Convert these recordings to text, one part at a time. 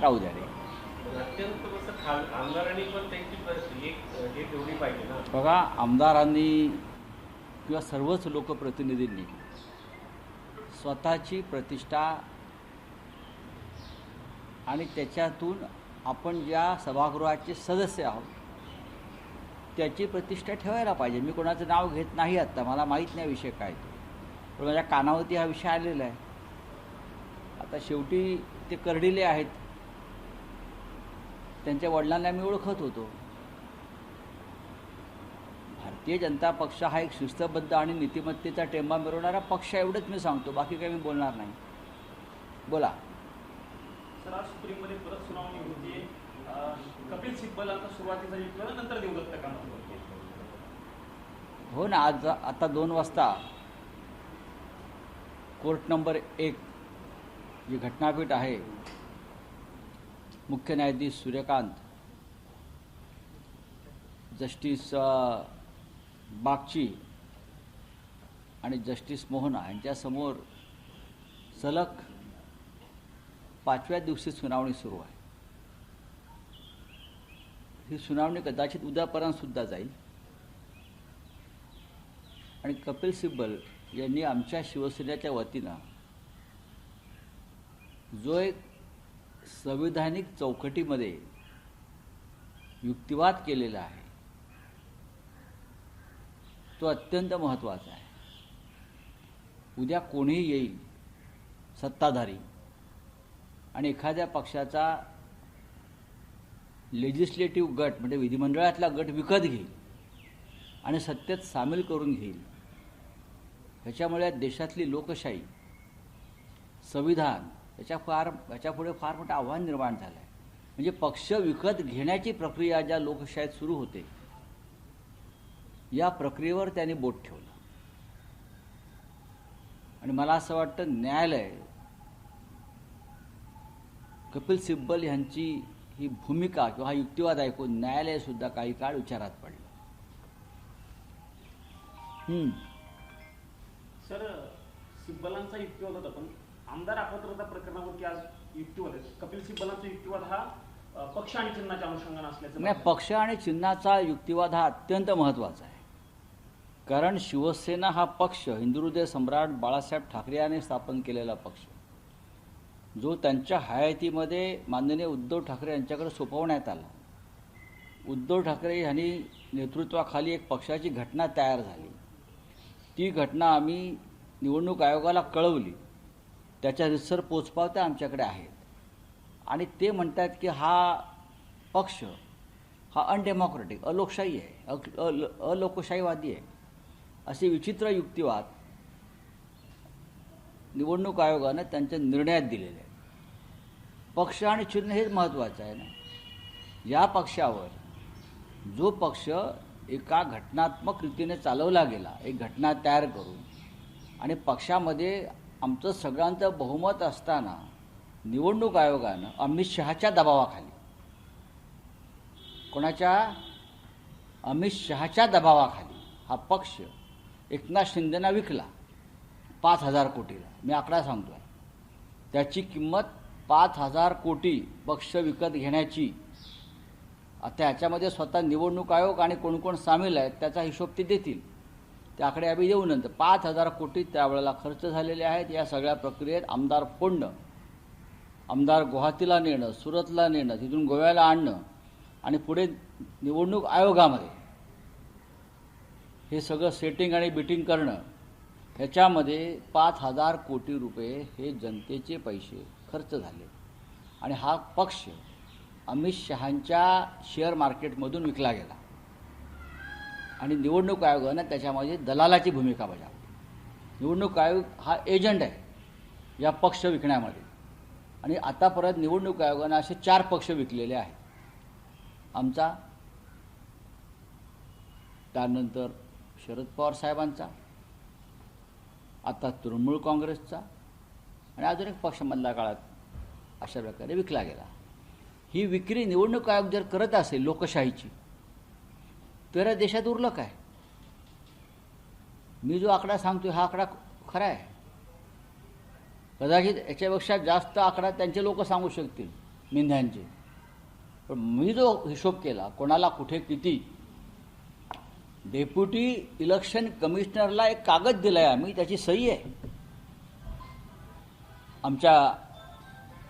राहू द्या रे. अत्यंत कसं आमदारांनी पण त्यांची हे ठेवली पाहिजे ना. बघा, आमदारांनी किंवा सर्वच लोकप्रतिनिधींनी स्वतःची प्रतिष्ठा आणि त्याच्यातून आपण ज्या सभागृहाचे सदस्य आहोत त्याची प्रतिष्ठा ठेवायला पाहिजे. मी कोणाचं नाव घेत नाही आत्ता, मला माहीत नाही विषय काय तो, पण माझ्या कानावरती हा विषय आलेला आहे. आता शेवटी ते कर्डिले आहेत, त्यांच्या वडिलांना मी ओळखत होतो. भारतीय जनता पक्ष हा एक शिस्तबद्ध आणि नीतिमत्तेचा टेंबा मिरवणारा पक्ष, एवढंच मी सांगतो, बाकी काही मी बोलणार नाही. बोला. सर, आज सुप्रीममध्ये परत सुनावणी होती. कपिल सिब्बलांचा सुरुवातीचा युक्तिवाद, नंतर देवदत्त कामत. हो ना, आज आता 2 वाजता कोर्ट नंबर 1 जी घटनापीठ आहे, मुख्य न्यायाधीश सूर्यकांत, जस्टिस बागची आणि जस्टिस मोहना यांच्यासमोर सलग 5व्या दिवशी सुनावणी सुरू आहे. ही सुनावणी कदाचित उद्यापर्यंतसुद्धा जाईल. आणि कपिल सिब्बल यांनी आमच्या शिवसेनेच्या वतीनं जो एक संविधानिक चौकटीमध्ये युक्तिवाद केलेला आहे तो अत्यंत महत्त्वाचा आहे. उद्या कोणीही येईल सत्ताधारी आणि एखाद्या पक्षाचा लेजिस्लेटिव्ह गट म्हणजे विधिमंडळातला गट विकत घेईल आणि सत्तेत सामील करून घेईल. ह्याच्यामुळे देशातली लोकशाही, संविधान याच्यापुढे फार मोठं आव्हान निर्माण झालं आहे. म्हणजे पक्ष विकत घेण्याची प्रक्रिया ज्या लोकशाहीत सुरू होते, या प्रक्रियेवर त्यांनी बोट ठेवलं. आणि मला असं वाटतं न्यायालय कपिल सिब्बल यांची ही भूमिका किंवा हा युक्तिवाद ऐकून न्यायालयसुद्धा काही काळ विचारात पडलं. सर, सिब्बलांचा युक्तिवाद होता, पण आमदार अपात्रता प्रकरणावरती आज युक्तिवाद आहे. कपिल सिब्बलांचा युक्तिवाद हा पक्ष आणि चिन्हाच्या अनुषंगाने असल्याचं नाही, पक्ष आणि चिन्हाचा युक्तिवाद हा अत्यंत महत्त्वाचा आहे. कारण शिवसेना हा पक्ष हिंदुहृदय सम्राट बाळासाहेब ठाकरे यांनी स्थापन केलेला पक्ष, जो त्यांच्या हयातीमध्ये माननीय उद्धव ठाकरे यांच्याकडे सोपवण्यात आला. उद्धव ठाकरे यांनी नेतृत्वाखाली एक पक्षाची घटना तयार झाली. ती घटना आम्ही निवडणूक आयोगाला कळवली. त्याच्या रितसर पोचपावत्या आमच्याकडे आहेत. आणि ते म्हणतात की हा पक्ष हा अनडेमोक्रेटिक, अलोकशाही आहे, अलोकशाहीवादी आहे. असे विचित्र युक्तिवाद निवडणूक आयोगानं त्यांच्या निर्णयात दिलेले आहेत. पक्ष आणि चिन्ह हेच महत्त्वाचं आहे ना. या पक्षावर जो पक्ष एका घटनात्मक रीतीने चालवला गेला, एक घटना तयार करून, आणि पक्षामध्ये आमचं सगळ्यांचं बहुमत असताना निवडणूक आयोगानं अमित शहाच्या दबावाखाली, कोणाच्या, अमित शहाच्या दबावाखाली हा पक्ष एकनाथ शिंदेना विकला 5,000 कोटीला. मी आकडा सांगतो आहे, त्याची किंमत 5,000 कोटी पक्ष विकत घेण्याची. आता ह्याच्यामध्ये स्वतः निवडणूक आयोग आणि कोण कोण सामील आहेत त्याचा हिशोब ते देतील. ते आकडे आम्ही देऊ नंतर. 5,000 कोटी त्यावेळेला खर्च झालेले आहेत. या सगळ्या प्रक्रियेत आमदार फोडणं, आमदार गुवाहाटीला नेणं, सुरतला नेणं, तिथून गोव्याला आणणं आणि पुढे निवडणूक आयोगामध्ये हे सगळं सेटिंग आणि बिटिंग करणं, ह्याच्यामध्ये 5,000 कोटी रुपये हे जनतेचे पैसे खर्च झाले. आणि हा पक्ष अमित शहांच्या शेअर मार्केटमधून विकला गेला. आणि निवडणूक आयोगानं त्याच्यामध्ये दलालाची भूमिका बजावली. निवडणूक आयोग हा एजंट आहे या पक्ष विकण्यामध्ये. आणि आतापर्यंत निवडणूक आयोगानं असे 4 पक्ष विकलेले आहेत. आमचा, त्यानंतर शरद पवार साहेबांचा, आता तृणमूल काँग्रेसचा, आणि अजून एक पक्ष मधल्या काळात अशा प्रकारे विकला गेला. ही विक्री निवडणूक आयोग जर करत असेल लोकशाहीची, तर देशात उरलं काय? मी जो आकडा सांगतो हा आकडा खरा आहे. कदाचित याच्यापेक्षा जास्त आकडा त्यांचे लोक सांगू शकतील. मिंध्यांचे. पण मी जो हिशोब केला कोणाला कुठे किती, डेप्युटी इलेक्शन कमिशनरला एक कागद दिलाय आम्ही, त्याची सही आहे आमच्या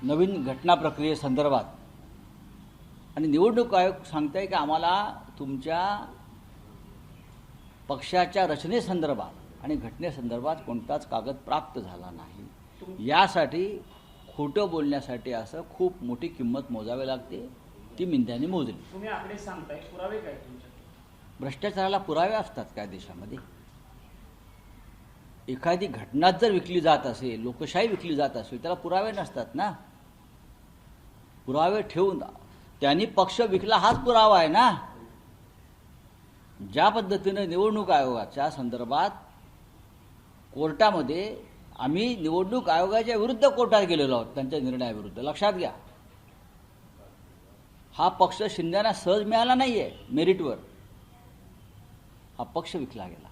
नवीन घटना प्रक्रियेसंदर्भात. आणि निवडणूक आयोग सांगताय की आम्हाला तुमच्या पक्षाच्या रचनेसंदर्भात आणि घटनेसंदर्भात कोणताच कागद प्राप्त झाला नाही. यासाठी खोटं बोलण्यासाठी असं खूप मोठी किंमत मोजावी लागते, ती मिंध्याने मोजली. तुम्ही आकडे सांगताय, पुरावे काय तुमच्याकडे? भ्रष्टाचाराला पुरावे असतात काय देशामध्ये? एखादी घटनाच जर विकली जात असेल, लोकशाही विकली जात असेल, त्याला पुरावे नसतात ना. पुरावे ठेवून त्यांनी पक्ष विकला हाच पुरावा आहे ना. ज्या पद्धतीनं निवडणूक आयोगाच्या संदर्भात कोर्टामध्ये आम्ही निवडणूक आयोगाच्या विरुद्ध कोर्टात गेलेलो आहोत त्यांच्या निर्णयाविरुद्ध. लक्षात घ्या, हा पक्ष शिंदेना सहज मिळाला नाहीये मेरिटवर. हा पक्ष विकला गेला,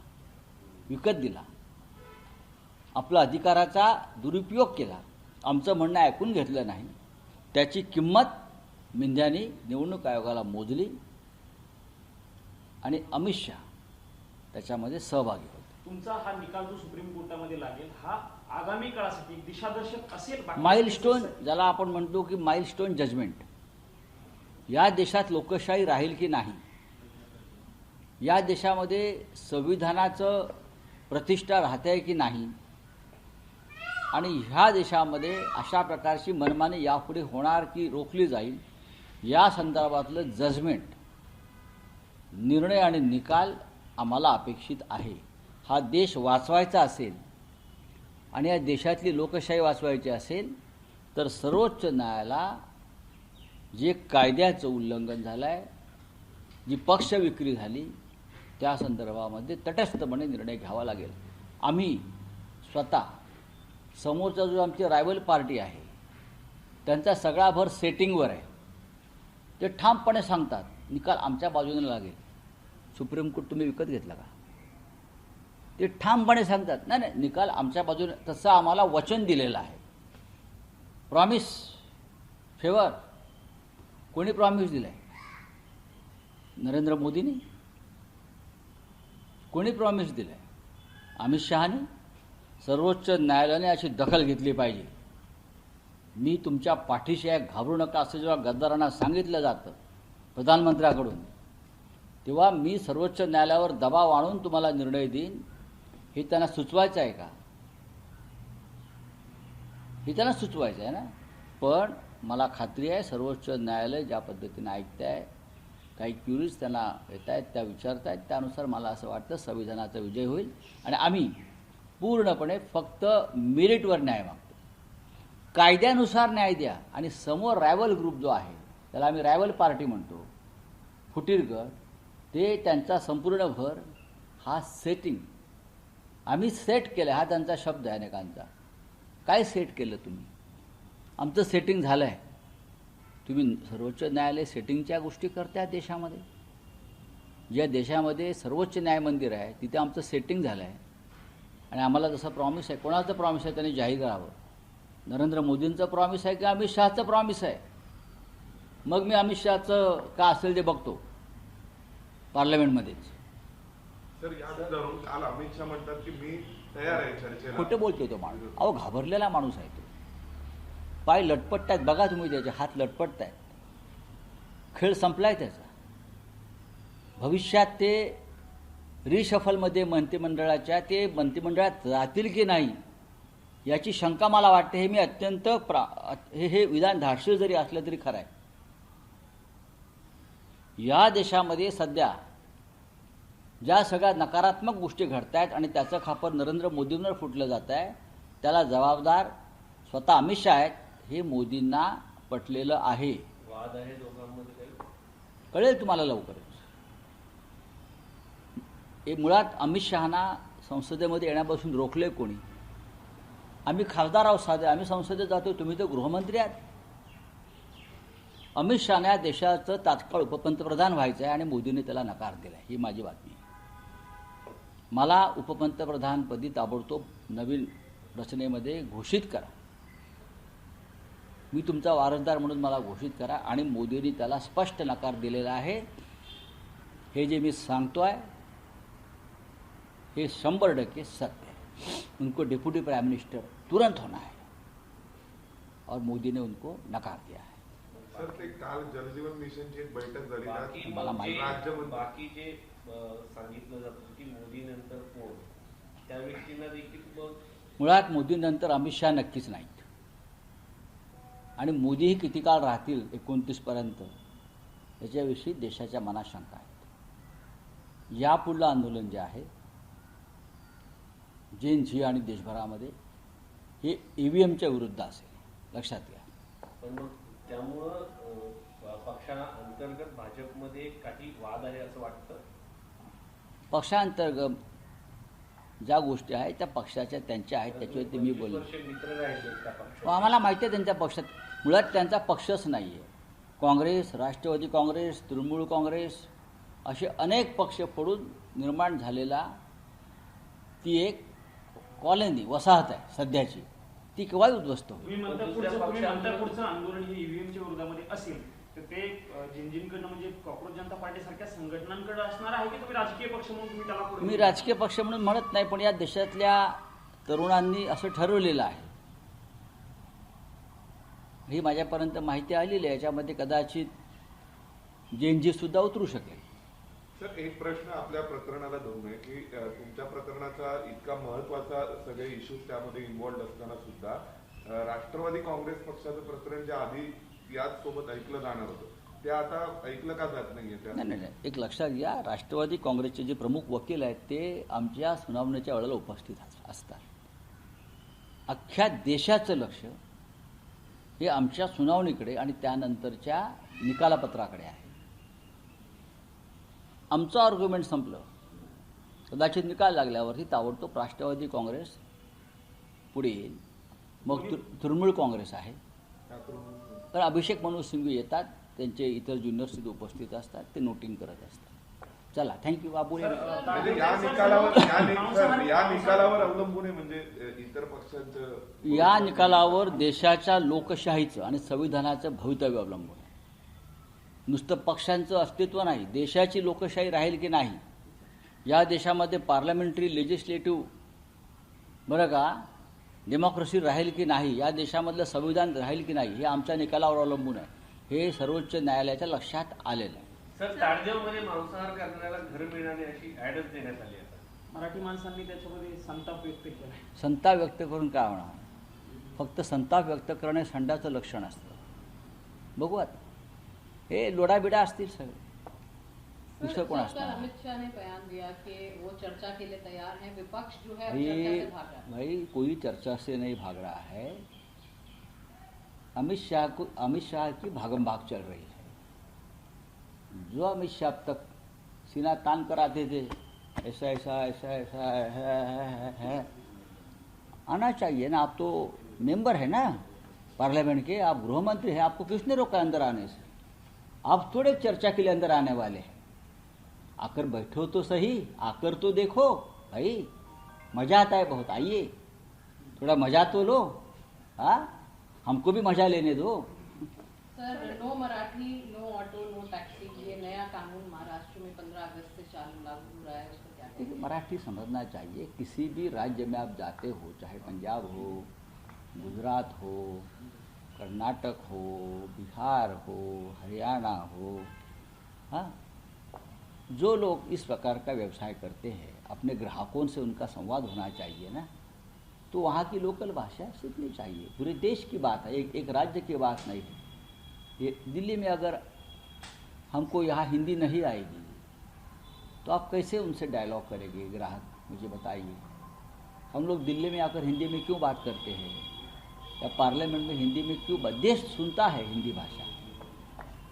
विकत दिला, आपला अधिकाराचा दुरुपयोग केला, आमचं म्हणणं ऐकून घेतलं नाही. त्याची किंमत मिंध्यानी निवडणूक आयोगाला मोजली आणि अमित शहा त्याच्यामध्ये सहभागी होते. तुमचा हा निकाल जो सुप्रीम कोर्टामध्ये लागेल हा आगामी काळासाठी एक दिशादर्शक असेल? माइलस्टोन, ज्याला आपण म्हणतो की माइलस्टोन जजमेंट. या देशात लोकशाही राहील की नाही, या देशामध्ये संविधानाचं प्रतिष्ठा राहते की नाही, आणि ह्या देशामध्ये अशा प्रकारची मनमानी यापुढे होणार की रोखली जाईल, या संदर्भातलं जजमेंट, निर्णय आणि निकाल आम्हाला अपेक्षित आहे. हा देश वाचवायचा असेल आणि या देशातली लोकशाही वाचवायची असेल तर सर्वोच्च न्यायालयाला जे कायद्याचं उल्लंघन झालं आहे, जी पक्ष विक्री झाली, त्या संदर्भामध्ये तटस्थपणे निर्णय घ्यावा लागेल. आम्ही स्वतः समोरचा जो आमची रायव्हल पार्टी आहे त्यांचा सगळा भर सेटिंगवर आहे. ते ठामपणे सांगतात निकाल आमच्या बाजूने लागेल. सुप्रीम कोर्ट तुम्ही विकत घेतला का? ते ठामपणे सांगतात नाही नाही निकाल आमच्या बाजूने, तसं आम्हाला वचन दिलेलं आहे. प्रॉमिस, फेवर कोणी प्रॉमिस दिलं आहे? नरेंद्र मोदींनी. कोणी प्रॉमिस दिलं आहे? अमित शहानी. सर्वोच्च न्यायालयाने अशी दखल घेतली पाहिजे. मी तुमच्या पाठीशी आहे, घाबरू नका, असं जेव्हा गद्दारांना सांगितलं जातं प्रधानमंत्र्याकडून, तेव्हा मी सर्वोच्च न्यायालयावर दबाव आणून तुम्हाला निर्णय देईन, हे त्यांना सुचवायचं आहे का? हे त्यांना सुचवायचं आहे ना. पण मला खात्री आहे सर्वोच्च न्यायालय ज्या पद्धतीने ऐकतं आहे, काही क्युरीज त्यांना येत आहेत, त्या विचारत आहेत, त्यानुसार मला असं वाटतं संविधानाचा विजय होईल आणि आम्ही पूर्णपणे फक्त मेरिटवर न्याय मागतो. कायद्यानुसार न्याय द्या. आणि समोर रायव्हल ग्रुप जो आहे, त्याला आम्ही रायव्हल पार्टी म्हणतो, फुटीर गट, ते त्यांचा संपूर्ण भर हा सेटिंग आम्ही सेट केलं. हा त्यांचा शब्द आहे अनेकांचा. काय सेट केलं तुम्ही? आमचं सेटिंग झालं आहे. तुम्ही सर्वोच्च न्यायालय सेटिंगच्या गोष्टी करताय देशामध्ये. ज्या देशामध्ये सर्वोच्च न्यायमंदिर आहे तिथे आमचं सेटिंग झालं आहे आणि आम्हाला जसं प्रॉमिस आहे, कोणाचं प्रॉमिस आहे त्यांनी जाहीर करावं. नरेंद्र मोदींचं प्रॉमिस आहे की अमित शहाचं प्रॉमिस आहे? मग मी अमित शहाचं का असेल ते बघतो पार्लमेंटमध्येच. सर, याच धरून काल अमित शहा म्हणतात की मी तयार आहे चर्चेला. खोटं बोलतो तो माणूस. अहो, घाबरलेला माणूस आहे तो. पाय लटपटत आहेत बघा तुम्ही, त्याचे हात लटपटत आहेत. खेळ संपलाय त्याचा. भविष्यात ते रिशफलमध्ये मंत्रिमंडळाच्या ते मंत्रिमंडळात जातील की नाही याची शंका मला वाटते. हे मी अत्यंत हे विधान धाडसी जरी असलं तरी खरं आहे. या देशामध्ये सध्या ज्या सगळ्या नकारात्मक गोष्टी घडत आहेत आणि त्याचं खापर नरेंद्र मोदींवर फुटलं जात आहे, त्याला जबाबदार स्वतः अमित शहा आहेत. हे मोदींना पटलेलं आहे. वाद आहे दोघांमध्ये काही? कळेल तुम्हाला लवकरच. हे मुळात अमित शहाना संसदेमध्ये येण्यापासून रोखले कोणी? आम्ही खासदार आहोत साधे, आम्ही संसदेत जातो, तुम्ही तर गृहमंत्री आहात. अमित शहाने या देशाचं तात्काळ उपपंतप्रधान व्हायचं आहे आणि मोदींनी त्याला नकार दिला. ही माझी बातमी आहे. मला उपपंतप्रधानपदी ताबडतोब नवीन रचनेमध्ये घोषित करा. मी तुमचा वारसदार म्हणून मला घोषित करा. आणि मोदींनी त्याला स्पष्ट नकार दिलेला आहे. हे जे मी सांगतो आहे हे 100% सत्य है. उनको डिप्टी प्राइम मिनिस्टर तुरंत होना है और मोदी ने उनको नकार दिया है. सर ते काल जलजीवन मिशनची एक बैठक झाली बाकी मला मग माहिती जे- राज्यमंत्री बाकी जे सांगितलं जातं की मोदी नंतर कोण त्या व्यक्तींना देखील मग मुळात मोदींनंतर अमित शहा नक्कीच नाहीत. आणि मोदीही किती काळ राहतील 29पर्यंत याच्याविषयी देशाच्या मनात शंका आहेत. यापुढलं आंदोलन जे आहे जेन झी आणि देशभरामध्ये हे EVMच्या विरुद्ध असेल, लक्षात घ्या. पण मग त्यामुळं पक्षाअंतर्गत भाजपमध्ये काही वाद आहे असं वाटतं. पक्षांतर्गत ज्या गोष्टी आहेत त्या पक्षाच्या त्यांच्या आहेत, त्याच्यावरती मी 25 बोललो. वर्ष मित्र राहिले त्या व पक्षात. आम्हाला माहिती आहे त्यांच्या पक्षात मुळात त्यांचा पक्षच नाही आहे. काँग्रेस, राष्ट्रवादी काँग्रेस, तृणमूल काँग्रेस असे अनेक पक्ष पडून निर्माण झालेला ती एक कॉलनी वसाहत आहे सध्याची, ती केव्हाही उद्ध्वस्त होईल. तुम्ही म्हणता पुढचं आंदोलन हे ईव्हीएमच्या विरोधामध्ये असेल तर ते जिंजींकडनं म्हणजे कॉक्रोच जनता पार्टी सारख्या संघटनांकडे असणार आहे की तुम्ही राजकीय पक्ष म्हणून तुम्ही त्याला पुढे मी राजकीय पक्ष म्हणून म्हणत नाही, पण या देशातल्या तरुणांनी असं ठरवलेलं आहे. ही माझ्यापर्यंत माहिती आलेली आहे. याच्यामध्ये कदाचित जेनजी सुद्धा उतरू शकेल. सर एक प्रश्न आपल्या प्रकरणाला धरून आहे की तुमच्या प्रकरणाचा इतका महत्वाचा सगळे इश्यूज त्यामध्ये इन्व्हॉल्ड असताना सुद्धा राष्ट्रवादी काँग्रेस पक्षाचं प्रकरण जे आधी याच सोबत ऐकलं जाणार होतं ते आता ऐकलं का जात नाहीये त्या नाही नाही नाही, एक लक्षात घ्या, राष्ट्रवादी काँग्रेसचे जे प्रमुख वकील आहेत ते आमच्या सुनावणीच्या वेळेला उपस्थित असतात. अख्ख्या देशाचं लक्ष हे आमच्या सुनावणीकडे आणि त्यानंतरच्या निकालापत्राकडे आहे. आमचं आर्ग्युमेंट संपलं, कदाचित निकाल लागल्यावरती ताबडतोब राष्ट्रवादी काँग्रेस पुढे येईल, मग तृणमूल काँग्रेस आहे. तर अभिषेक मनोज सिंघवी येतात, त्यांचे इतर ज्युनियर सुद्धा उपस्थित असतात, ते नोटिंग करत असतात. चला, थँक्यू. बाबू म्हणजे या निकालावर अवलंबून आहे म्हणजे इतर पक्षांचं या निकालावर देशाच्या लोकशाहीचं आणि संविधानाचं भवितव्य अवलंबून आहे. नुसतं पक्षांचं अस्तित्व नाही, देशाची लोकशाही राहील की नाही, या देशामध्ये पार्लमेंटरी लेजिस्लेटिव्ह बरं का डेमोक्रेसी राहील की नाही, या देशामधलं संविधान राहील की नाही, हे आमच्या निकालावर अवलंबून आहे. हे सर्वोच्च न्यायालयाच्या लक्षात आलेलं आहे. सर ताडदेवमध्ये मांसाहार करणाऱ्याला घर मिळणारी अशी ऍडच देण्यात आली आता. मराठी माणसांनी त्याच्यामध्ये संताप व्यक्त केला. संताप व्यक्त करून काय होणार? फक्त संताप व्यक्त करणे संडाचं लक्षण असतं. बघू आता, हे लोडाबिडा असतील सगळे, दुसरं कोण असणार? अमित शाह ने बयान दिया कि वो चर्चा के लिए तैयार हैं, विपक्ष जो है चर्चा से भाग रहा है. भाई कोई चर्चा से नहीं भाग रहा है. अमित शाह की भागम भाग चल रही है. जो अमित शाह अब तक सीना तान कर आते थे, ऐसा ऐसा ऐसा ऐसा है आना चाहिए ना. आप तो मेंबर है ना पार्लियामेंट के, आप गृह मंत्री हैं, आपको किसने रोका अंदर आने से? आप थोड़े चर्चा के लिए अंदर आने वाले हैं. आकर बैठो तो सही, आकर तो देखो भाई, मजा आता है बहुत, आइए थोड़ा मजा तो लो. हाँ, हमको भी मजा लेने दो. Sir, no Marathi, no auto, no taxi, ये नया कानून महाराष्ट्र में 15 अगस्त से लागू हो रहा है, उसको क्या देखिए, मराठी समझना चाहिए. किसी भी राज्य में आप जाते हो, चाहे पंजाब हो, गुजरात हो, कर्नाटक हो, बिहार हो, हरियाणा हो, हाँ, जो लोग इस प्रकार का व्यवसाय करते हैं, अपने ग्राहकों से उनका संवाद होना चाहिए ना. तो वहाँ की लोकल भाषा सीखनी चाहिए. पूरे देश की बात है, एक राज्य की बात नहीं है. ये दिल्ली में अगर हमको यहाँ हिंदी नहीं आएगी तो आप कैसे उनसे डायलॉग करेंगे ग्राहक, मुझे बताइए. हम लोग दिल्ली में आकर हिंदी में क्यों बात करते हैं, या पार्लियामेंट में हिंदी में क्यों देश सुनता है हिंदी भाषा.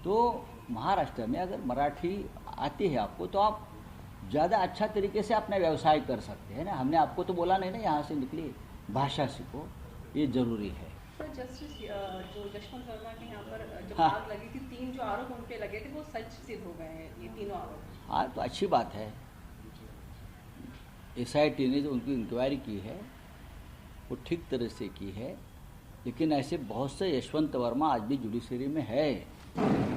तो महाराष्ट्र में अगर मराठी आती है आपको तो आप ज़्यादा अच्छा तरीके से अपना व्यवसाय कर सकते हैं ना. हमने आपको तो बोला नहीं ना यहाँ से निकलिए, भाषा सीखो, ये ज़रूरी है. सर, जस्टिस जो यशवंत वर्मा के यहाँ पर जब हाँ. आग लगी थी, 3 जो आरोप उन पे लगे थे वो सच सिद्ध हो गए हैं, ये तीनों आरोप. हाँ, तो अच्छी बात है. SIT ने जो उनकी इंक्वायरी की है वो ठीक तरह से की है. लेकिन ऐसे बहुत से यशवंत वर्मा आज भी जुडिशरी में है।